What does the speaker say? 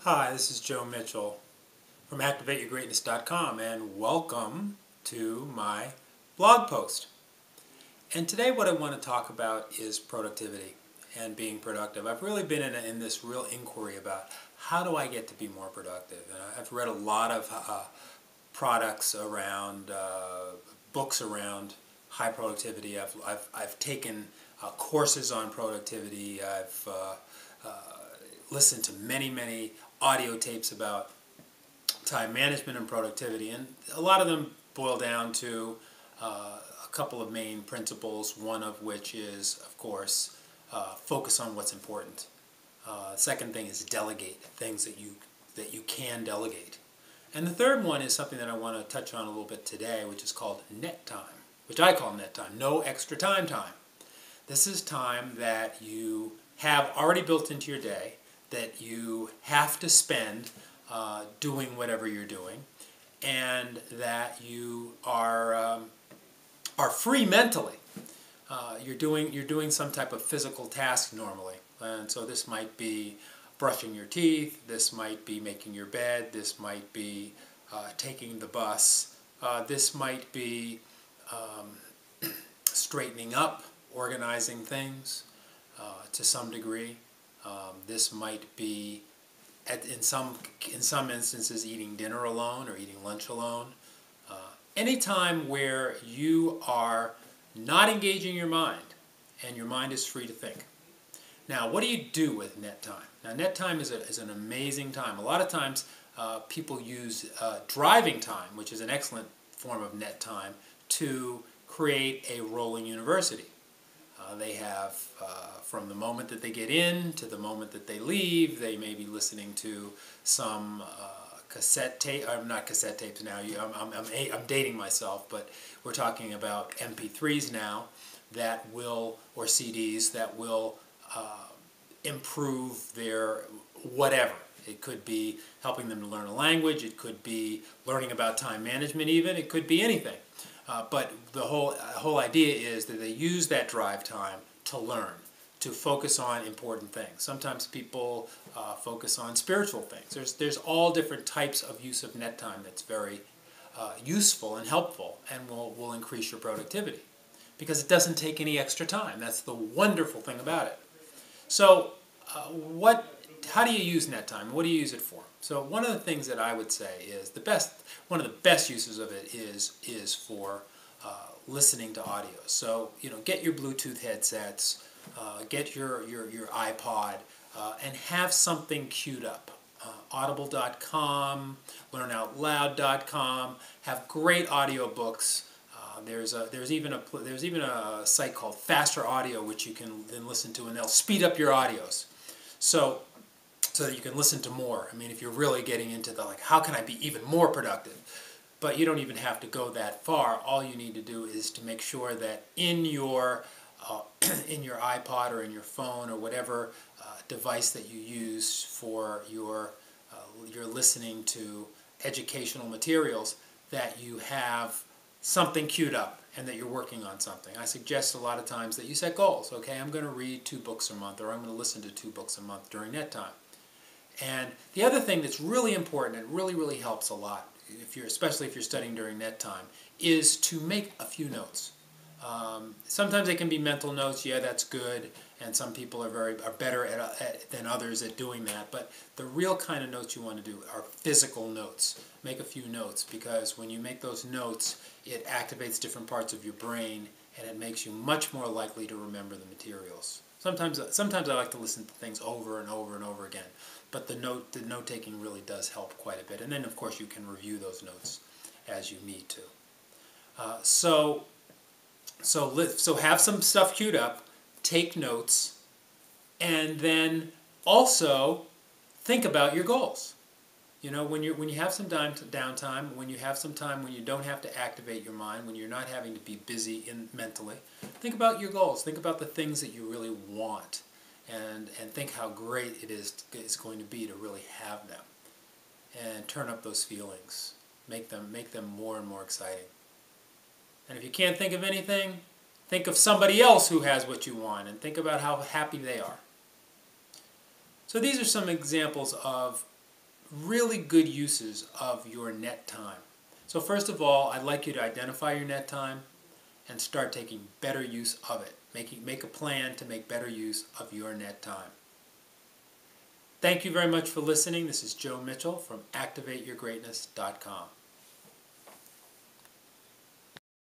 Hi, this is Joe Mitchell from ActivateYourGreatness.com and welcome to my blog post. And today what I want to talk about is productivity and being productive. I've really been in this real inquiry about how do I get to be more productive. And I've read a lot of products around, books around high productivity. I've taken courses on productivity. I've listened to many audio tapes about time management and productivity, and a lot of them boil down to a couple of main principles, one of which is, of course, focus on what's important. Second thing is delegate things that you can delegate. And the third one is something that I want to touch on a little bit today, which is called net time, which I call net time, no extra time. This is time that you have already built into your day that you have to spend doing whatever you're doing, and that you are free mentally. You're doing some type of physical task normally, and so this might be brushing your teeth, this might be making your bed, this might be taking the bus, this might be straightening up, organizing things to some degree. This might be, in some instances, eating dinner alone or eating lunch alone. Any time where you are not engaging your mind and your mind is free to think. Now, what do you do with net time? Now, net time is an amazing time. A lot of times people use driving time, which is an excellent form of net time, to create a rolling university. They have, from the moment that they get in to the moment that they leave, they may be listening to some cassette tape. Not cassette tapes now. I'm dating myself, but we're talking about MP3s now that will, or CDs that will improve their whatever. It could be helping them to learn a language. It could be learning about time management even. It could be anything. But the whole idea is that they use that drive time to learn, to focus on important things. Sometimes people focus on spiritual things. There's all different types of use of net time that's very useful and helpful, and will increase your productivity because it doesn't take any extra time. That's the wonderful thing about it. So how do you use net time? What do you use it for? So one of the things that I would say is one of the best uses of it is for listening to audio. So get your Bluetooth headsets, get your iPod, and have something queued up. Audible.com, LearnOutLoud.com have great audio books. There's even a site called Faster Audio, which you can then listen to, and they'll speed up your audios. So that you can listen to more. I mean, if you're really getting into the, how can I be even more productive? But you don't even have to go that far. All you need to do is to make sure that in your iPod or in your phone or whatever device that you use for your listening to educational materials, that you have something queued up and that you're working on something. I suggest a lot of times that you set goals. Okay, I'm going to read 2 books a month, or I'm going to listen to 2 books a month during that time. And the other thing that's really important and really helps a lot, especially if you're studying during net time, is to make a few notes. Sometimes they can be mental notes. Yeah, that's good, and some people are better than others at doing that. But the real kind of notes you want to do are physical notes. Make a few notes, because when you make those notes, it activates different parts of your brain, and it makes you much more likely to remember the materials. Sometimes I like to listen to things over and over again, but the note-taking really does help quite a bit. And then, of course, you can review those notes as you need to. So have some stuff queued up, take notes, and then also think about your goals. When you have some downtime, when you have some time when you don't have to activate your mind, when you're not having to be busy mentally, think about your goals. Think about the things that you really want, and think how great it's going to be to really have them, and turn up those feelings. Make them more and more exciting. And if you can't think of anything, think of somebody else who has what you want, and think about how happy they are. So these are some examples of really good uses of your net time. So first of all, I'd like you to identify your net time and start taking better use of it. Make a plan to make better use of your net time. Thank you very much for listening. This is Joe Mitchell from ActivateYourGreatness.com.